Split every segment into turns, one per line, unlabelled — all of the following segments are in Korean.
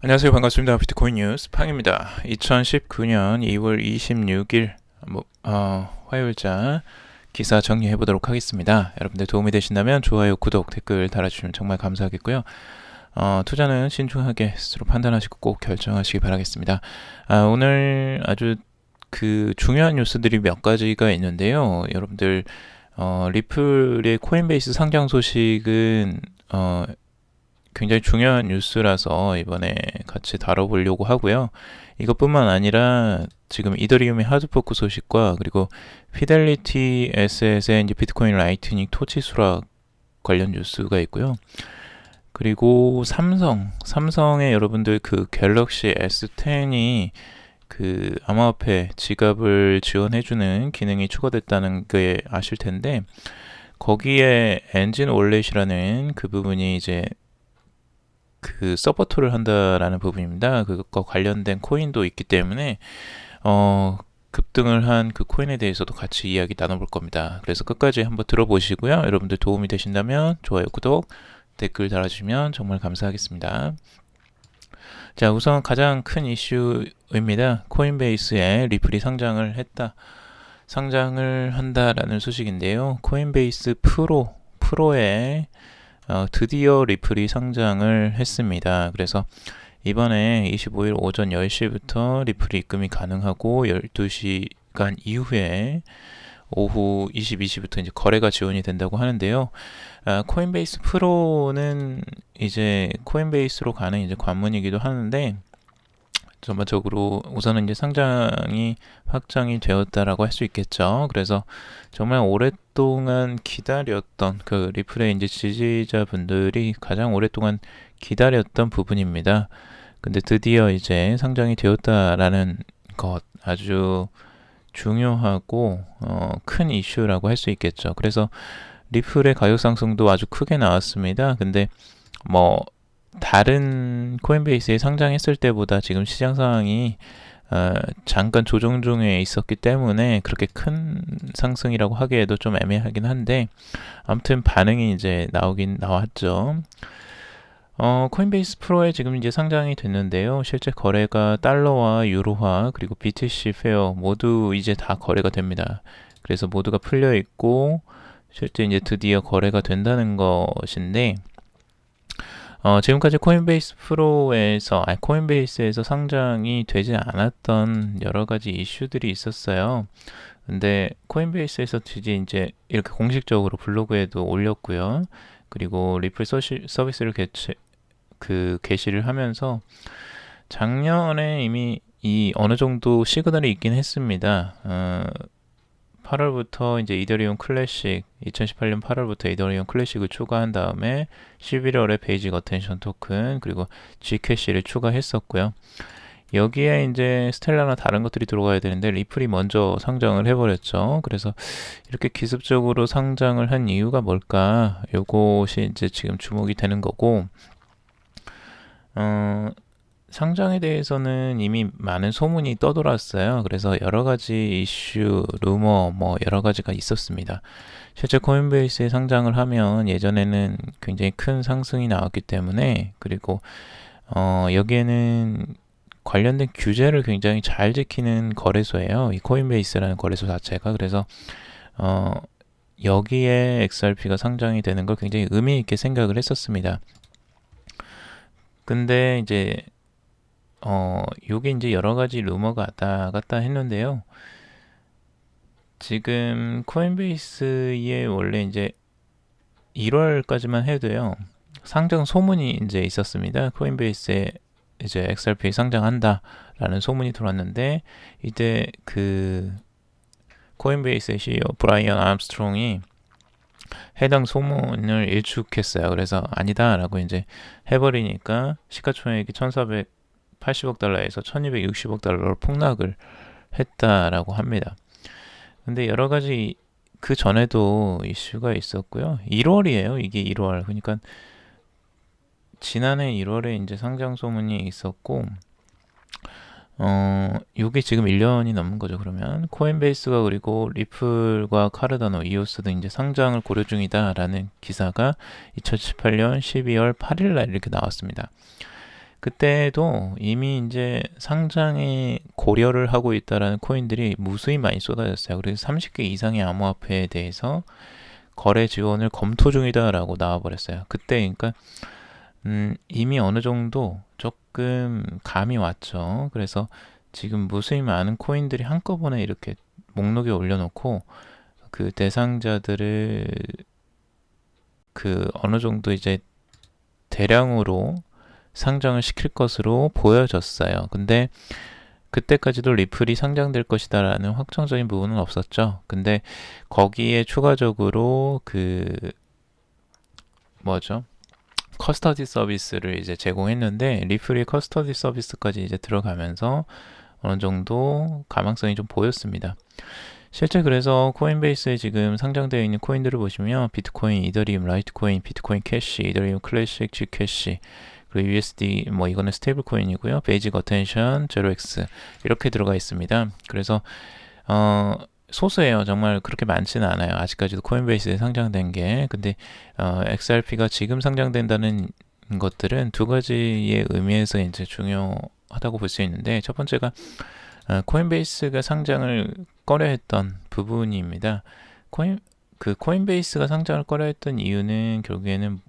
안녕하세요. 반갑습니다. 비트코인 뉴스 팡입니다. 2019년 2월 26일 화요일자 기사 정리해 보도록 하겠습니다. 여러분들 도움이 되신다면 좋아요, 구독, 댓글 달아주시면 정말 감사하겠고요. 투자는 신중하게 스스로 판단하시고 꼭 결정하시기 바라겠습니다. 오늘 아주 중요한 뉴스들이 몇 가지가 있는데요. 여러분들 리플의 코인베이스 상장 소식은 굉장히 중요한 뉴스라서 이번에 같이 다뤄보려고 하고요. 이것뿐만 아니라 지금 이더리움의 하드포크 소식과 그리고 피델리티 에셋의 이제 비트코인 라이트닝 토치 수락 관련 뉴스가 있고요. 그리고 삼성의 여러분들 갤럭시 S10이 암호화폐 지갑을 지원해주는 기능이 추가됐다는 게 아실 텐데, 거기에 엔진 월렛이라는 그 부분이 이제 서포트를 한다라는 부분입니다. 그것과 관련된 코인도 있기 때문에 급등을 한 그 코인에 대해서도 같이 이야기 나눠볼 겁니다. 그래서 끝까지 한번 들어보시고요. 여러분들 도움이 되신다면 좋아요, 구독, 댓글 달아주시면 정말 감사하겠습니다. 자, 우선 가장 큰 이슈입니다. 코인베이스에 리플이 상장을 한다라는 소식인데요. 코인베이스 프로에 드디어 리플이 상장을 했습니다. 그래서 이번에 25일 오전 10시부터 리플이 입금이 가능하고 12시간 이후에 오후 22시부터 이제 거래가 지원이 된다고 하는데요. 코인베이스 프로는 이제 코인베이스로 가는 이제 관문이기도 하는데, 전반적으로 우선은 이제 상장이 확정이 되었다라고 할 수 있겠죠. 그래서 정말 오랫동안 기다렸던 리플의 이제 지지자분들이 가장 오랫동안 기다렸던 부분입니다. 근데 드디어 이제 상장이 되었다라는 것, 아주 중요하고 큰 이슈라고 할 수 있겠죠. 그래서 리플의 가격 상승도 아주 크게 나왔습니다. 근데 다른 코인베이스에 상장했을 때보다 지금 시장 상황이 잠깐 조정 중에 있었기 때문에 그렇게 큰 상승이라고 하기에도 좀 애매하긴 한데, 아무튼 반응이 이제 나왔죠. 코인베이스 프로에 지금 이제 상장이 됐는데요. 실제 거래가 달러와 유로화 그리고 BTC 페어 모두 이제 다 거래가 됩니다. 그래서 모두가 풀려 있고 실제 이제 드디어 거래가 된다는 것인데, 지금까지 코인베이스에서 상장이 되지 않았던 여러 가지 이슈들이 있었어요. 근데 코인베이스에서 이제 이렇게 공식적으로 블로그에도 올렸고요. 그리고 리플 서비스를 게시를 하면서 작년에 이미 어느 정도 시그널이 있긴 했습니다. 8월부터 이제 이더리움 클래식, 2018년 8월부터 이더리움 클래식을 추가한 다음에 11월에 베이직 어텐션 토큰 그리고 G캐시를 추가했었고요. 여기에 이제 스텔라나 다른 것들이 들어가야 되는데 리플이 먼저 상장을 해버렸죠. 그래서 이렇게 기습적으로 상장을 한 이유가 뭘까? 요것이 이제 지금 주목이 되는 거고, 상장에 대해서는 이미 많은 소문이 떠돌았어요. 그래서 여러 가지 이슈, 루머, 여러 가지가 있었습니다. 실제 코인베이스에 상장을 하면 예전에는 굉장히 큰 상승이 나왔기 때문에, 그리고 여기에는 관련된 규제를 굉장히 잘 지키는 거래소예요. 이 코인베이스라는 거래소 자체가. 그래서 여기에 XRP가 상장이 되는 걸 굉장히 의미 있게 생각을 했었습니다. 근데 이제 요게 이제 여러 가지 루머가 왔다 갔다 했는데요. 지금 코인베이스에 원래 이제 1월까지만 해도요, 상장 소문이 이제 있었습니다. 코인베이스에 이제 XRP 상장한다라는 소문이 들어왔는데, 이때 코인베이스의 CEO 브라이언 암스트롱이 해당 소문을 일축했어요. 그래서 아니다라고 이제 해버리니까 시가총액이 1,480억 달러에서 1,260억 달러로 폭락을 했다라고 합니다. 근데 여러 가지 그 전에도 이슈가 있었고요. 1월이에요. 이게 1월. 그러니까 지난해 1월에 이제 상장 소문이 있었고, 요게 지금 1년이 넘은 거죠. 그러면 코인베이스가 그리고 리플과 카르다노, 이오스 등 이제 상장을 고려 중이다라는 기사가 2018년 12월 8일 날 이렇게 나왔습니다. 그때도 이미 이제 상장에 고려를 하고 있다라는 코인들이 무수히 많이 쏟아졌어요. 그래서 30개 이상의 암호화폐에 대해서 거래 지원을 검토 중이다라고 나와버렸어요. 그때 그러니까 이미 어느 정도 조금 감이 왔죠. 그래서 지금 무수히 많은 코인들이 한꺼번에 이렇게 목록에 올려놓고 그 대상자들을 그 어느 정도 이제 대량으로 상장을 시킬 것으로 보여졌어요. 근데 그때까지도 리플이 상장될 것이다라는 확정적인 부분은 없었죠. 근데 거기에 추가적으로 그 뭐죠? 커스터디 서비스를 이제 제공했는데 리플이 커스터디 서비스까지 이제 들어가면서 어느 정도 가망성이 좀 보였습니다. 실제 그래서 코인베이스에 지금 상장되어 있는 코인들을 보시면 비트코인, 이더리움, 라이트코인, 비트코인 캐시, 이더리움 클래식, G캐시, 그리고 USD 뭐 이거는 스테이블 코인이고요. 베이직 어텐션, 제로엑스 이렇게 들어가 있습니다. 그래서 소수예요. 정말 그렇게 많지는 않아요. 아직까지도 코인베이스에 상장된 게. 근데 XRP가 지금 상장된다는 것들은 두 가지의 의미에서 이제 중요하다고 볼 수 있는데, 첫 번째가 코인베이스가 상장을 꺼려했던 부분입니다. 코인베이스가 상장을 꺼려했던 이유는 결국에는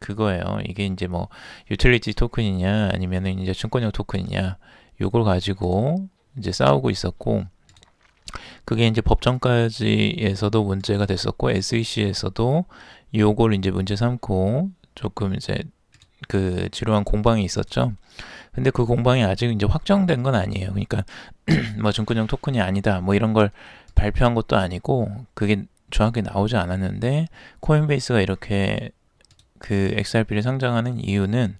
그거예요. 이게 이제 뭐 유틸리티 토큰이냐 아니면은 이제 증권형 토큰이냐 요걸 가지고 이제 싸우고 있었고, 그게 이제 법정까지에서도 문제가 됐었고 SEC에서도 요걸 이제 문제 삼고 조금 이제 그 지루한 공방이 있었죠. 근데 그 공방이 아직 이제 확정된 건 아니에요. 그러니까 뭐 증권형 토큰이 아니다 뭐 이런 걸 발표한 것도 아니고 그게 정확히 나오지 않았는데, 코인베이스가 이렇게 그 XRP를 상장하는 이유는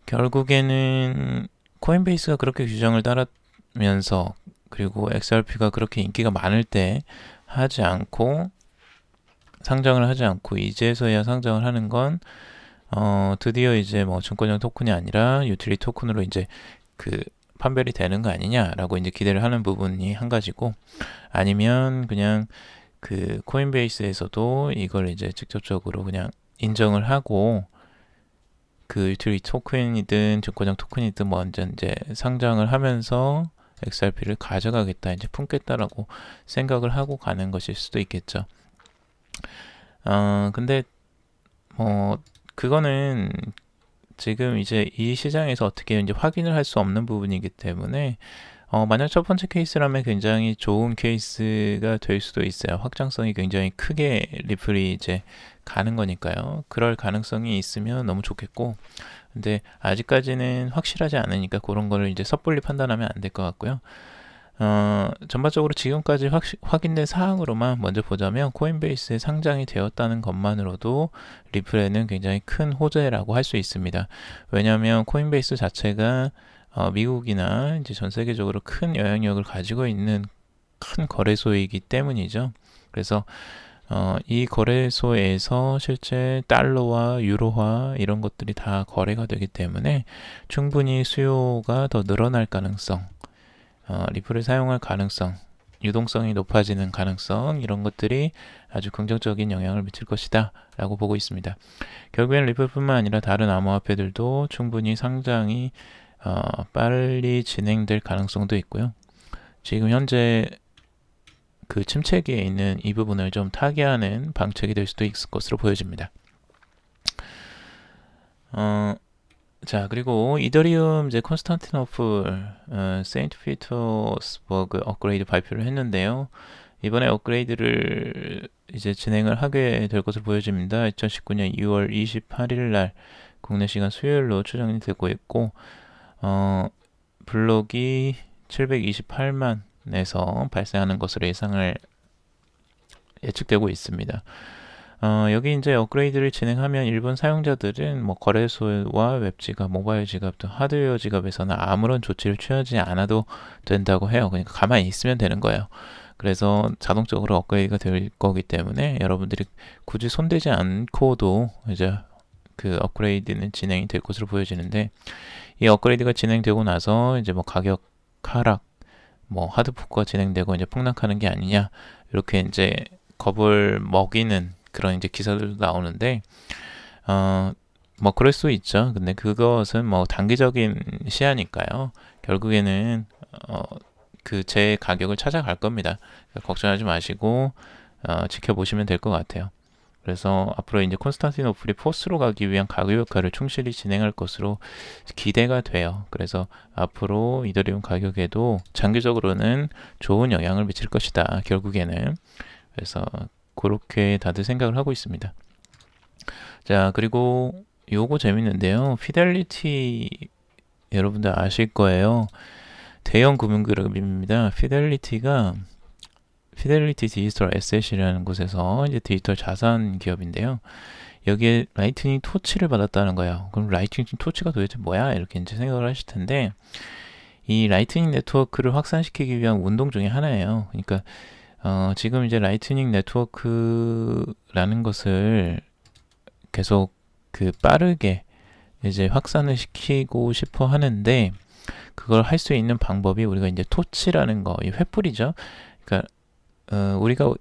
결국에는 코인베이스가 그렇게 규정을 따르면서 그리고 XRP가 그렇게 인기가 많을 때 하지 않고 상장을 하지 않고 이제서야 상장을 하는 건 드디어 이제 뭐 증권형 토큰이 아니라 유틸리티 토큰으로 이제 그 판별이 되는 거 아니냐라고 이제 기대를 하는 부분이 한 가지고, 아니면 그냥 그 코인베이스에서도 이걸 이제 직접적으로 그냥 인정을 하고 그 유틸리티 토큰이든 증권형 토큰이든 먼저 이제 상장을 하면서 XRP를 가져가겠다, 이제 품겠다라고 생각을 하고 가는 것일 수도 있겠죠. 근데 뭐 그거는 지금 이제 이 시장에서 어떻게 이제 확인을 할 수 없는 부분이기 때문에 만약 첫 번째 케이스라면 굉장히 좋은 케이스가 될 수도 있어요. 확장성이 굉장히 크게 리플이 이제 가는 거니까요. 그럴 가능성이 있으면 너무 좋겠고, 근데 아직까지는 확실하지 않으니까 그런 거를 이제 섣불리 판단하면 안 될 것 같고요. 전반적으로 지금까지 확인된 사항으로만 먼저 보자면 코인베이스에 상장이 되었다는 것만으로도 리플에는 굉장히 큰 호재라고 할 수 있습니다. 왜냐하면 코인베이스 자체가 미국이나 이제 전 세계적으로 큰 영향력을 가지고 있는 큰 거래소이기 때문이죠. 그래서 이 거래소에서 실제 달러와 유로화 이런 것들이 다 거래가 되기 때문에 충분히 수요가 더 늘어날 가능성, 리플을 사용할 가능성, 유동성이 높아지는 가능성, 이런 것들이 아주 긍정적인 영향을 미칠 것이다 라고 보고 있습니다. 결국엔 리플뿐만 아니라 다른 암호화폐들도 충분히 상장이 빨리 진행될 가능성도 있고요. 지금 현재 그 침체기에 있는 이 부분을 좀 타개하는 방책이 될 수도 있을 것으로 보여집니다. 자, 그리고 이더리움 이제 콘스탄티노플 세인트 피터스버그 업그레이드 발표를 했는데요. 이번에 업그레이드를 이제 진행을 하게 될 것으로 보여집니다. 2019년 2월 28일 날 국내 시간 수요일로 추정이 되고 있고, 블록이 728만에서 발생하는 것으로 예측되고 있습니다. 여기 이제 업그레이드를 진행하면 일본 사용자들은 뭐 거래소와 웹지갑, 모바일 지갑 등 하드웨어 지갑에서는 아무런 조치를 취하지 않아도 된다고 해요. 그러니까 가만히 있으면 되는 거예요. 그래서 자동적으로 업그레이드가 될 거기 때문에 여러분들이 굳이 손대지 않고도 이제 그 업그레이드는 진행이 될 것으로 보여지는데, 이 업그레이드가 진행되고 나서 이제 뭐 가격 하락, 뭐 하드포크가 진행되고 이제 폭락하는 게 아니냐, 이렇게 이제 겁을 먹이는 그런 이제 기사들도 나오는데, 뭐 그럴 수 있죠. 근데 그것은 뭐 단기적인 시야니까요. 결국에는 제 가격을 찾아갈 겁니다. 그러니까 걱정하지 마시고 지켜보시면 될 것 같아요. 그래서 앞으로 이제 콘스탄티노플이 포스로 가기 위한 가격 효과를 충실히 진행할 것으로 기대가 돼요. 그래서 앞으로 이더리움 가격에도 장기적으로는 좋은 영향을 미칠 것이다. 결국에는. 그래서 그렇게 다들 생각을 하고 있습니다. 자, 그리고 요거 재밌는데요. 피델리티 여러분들 아실 거예요. 대형 금융그룹입니다. 피델리티 디지털 에셋이라는 곳에서 이제 디지털 자산 기업인데요. 여기에 라이트닝 토치를 받았다는 거예요. 그럼 라이트닝 토치가 도대체 뭐야? 이렇게 이제 생각을 하실 텐데, 이 라이트닝 네트워크를 확산시키기 위한 운동 중에 하나예요. 그러니까 지금 이제 라이트닝 네트워크라는 것을 계속 빠르게 이제 확산을 시키고 싶어 하는데, 그걸 할 수 있는 방법이 우리가 이제 토치라는 거, 이 횃불이죠. 그러니까 우리가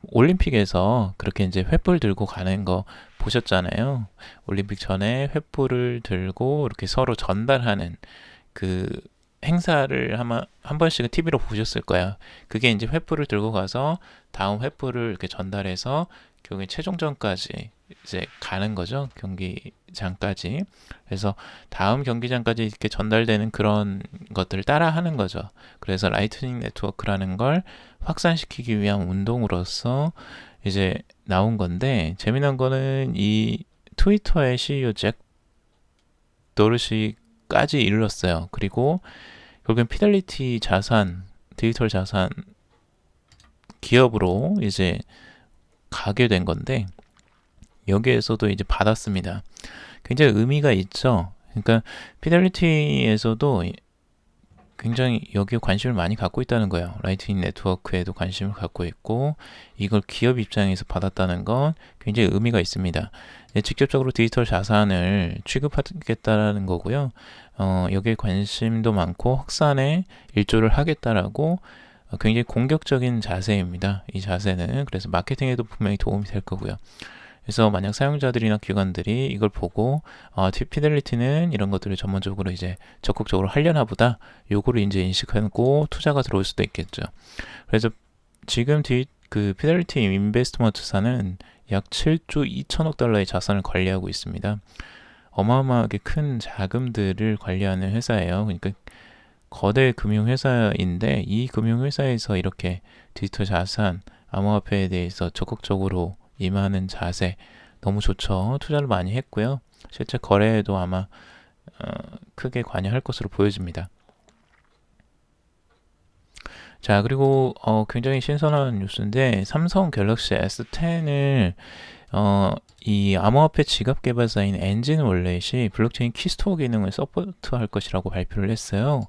올림픽에서 그렇게 이제 횃불 들고 가는 거 보셨잖아요. 올림픽 전에 횃불을 들고 이렇게 서로 전달하는 그 행사를 아마 한 번씩은 TV로 보셨을 거예요. 그게 이제 횃불을 들고 가서 다음 횃불을 이렇게 전달해서 결국에 최종전까지 이제 가는 거죠. 경기장까지. 그래서 다음 경기장까지 이렇게 전달되는 그런 것들을 따라 하는 거죠. 그래서 라이트닝 네트워크라는 걸 확산시키기 위한 운동으로서 이제 나온 건데, 재미난 거는 이 트위터의 CEO 잭 도르시까지 이르렀어요. 그리고 결국엔 피델리티 자산, 디지털 자산 기업으로 이제 가게 된 건데, 여기에서도 이제 받았습니다. 굉장히 의미가 있죠. 그러니까 피델리티에서도 굉장히 여기에 관심을 많이 갖고 있다는 거예요. 라이트닝 네트워크에도 관심을 갖고 있고, 이걸 기업 입장에서 받았다는 건 굉장히 의미가 있습니다. 직접적으로 디지털 자산을 취급하겠다라는 거고요. 여기에 관심도 많고 확산에 일조를 하겠다라고 굉장히 공격적인 자세입니다. 이 자세는 그래서 마케팅에도 분명히 도움이 될 거고요. 그래서 만약 사용자들이나 기관들이 이걸 보고 피델리티는 이런 것들을 전문적으로 이제 적극적으로 하려나 보다, 요거를 이제 인식하고 투자가 들어올 수도 있겠죠. 그래서 지금 피델리티 인베스트먼트사는 약 7조 2천억 달러의 자산을 관리하고 있습니다. 어마어마하게 큰 자금들을 관리하는 회사예요. 그러니까 거대 금융회사인데, 이 금융회사에서 이렇게 디지털 자산, 암호화폐에 대해서 적극적으로 임하는 자세 너무 좋죠. 투자를 많이 했고요. 실제 거래에도 아마 크게 관여할 것으로 보여집니다. 자, 그리고 굉장히 신선한 뉴스인데, 삼성 갤럭시 S10을 이 암호화폐 지갑 개발사인 엔진 월렛이 블록체인 키스토어 기능을 서포트할 것이라고 발표를 했어요.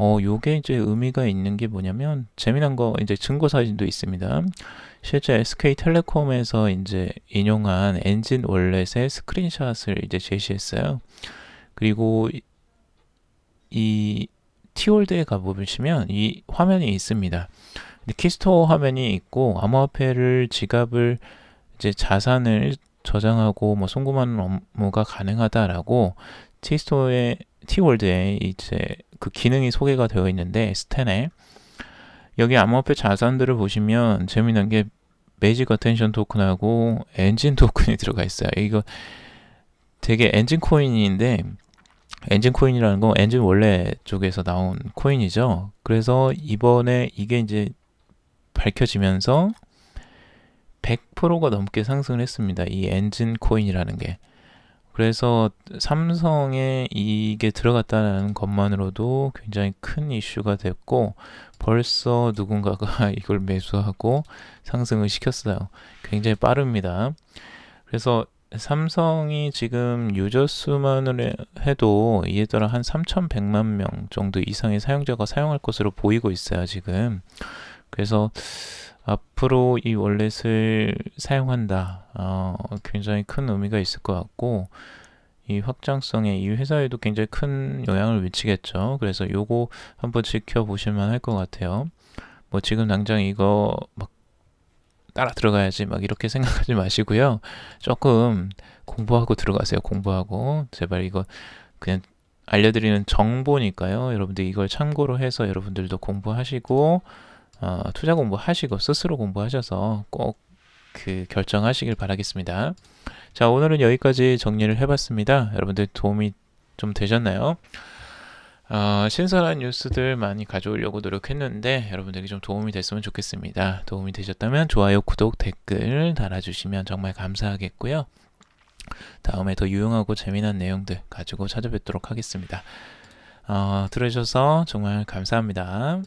요게 이제 의미가 있는 게 뭐냐면, 재미난 거 이제 증거 사진도 있습니다. 실제 SK텔레콤에서 이제 인용한 엔진 월렛의 스크린샷을 이제 제시했어요. 그리고 이 티월드에 가보시면 이 화면이 있습니다. 키스토어 화면이 있고, 암호화폐를 지갑을 이제 자산을 저장하고 뭐 송금하는 업무가 가능하다라고 티월드에 이제 그 기능이 소개가 되어 있는데, S10에 여기 암호화폐 자산들을 보시면 재미난 게 매직 어텐션 토큰하고 엔진 토큰이 들어가 있어요. 이거 되게 엔진 코인인데, 엔진 코인이라는 건 엔진 원래 쪽에서 나온 코인이죠. 그래서 이번에 이게 이제 밝혀지면서 100%가 넘게 상승을 했습니다. 이 엔진 코인이라는 게. 그래서 삼성에 이게 들어갔다는 것만으로도 굉장히 큰 이슈가 됐고, 벌써 누군가가 이걸 매수하고 상승을 시켰어요. 굉장히 빠릅니다. 그래서 삼성이 지금 유저 수만을 해도 이에 따라 한 3,100만 명 정도 이상의 사용자가 사용할 것으로 보이고 있어요, 지금. 그래서 앞으로 이 월렛을 사용한다, 굉장히 큰 의미가 있을 것 같고, 이 확장성에 이 회사에도 굉장히 큰 영향을 미치겠죠. 그래서 요거 한번 지켜보실만 할 것 같아요. 뭐 지금 당장 이거 막 따라 들어가야지 막 이렇게 생각하지 마시고요. 조금 공부하고 들어가세요. 공부하고. 제발 이거 그냥 알려드리는 정보니까요. 여러분들 이걸 참고로 해서 여러분들도 공부하시고 투자 공부하시고 스스로 공부하셔서 꼭 그 결정하시길 바라겠습니다. 자, 오늘은 여기까지 정리를 해봤습니다. 여러분들 도움이 좀 되셨나요? 신선한 뉴스들 많이 가져오려고 노력했는데 여러분들에게 좀 도움이 됐으면 좋겠습니다. 도움이 되셨다면 좋아요, 구독, 댓글 달아주시면 정말 감사하겠고요. 다음에 더 유용하고 재미난 내용들 가지고 찾아뵙도록 하겠습니다. 들어주셔서 정말 감사합니다.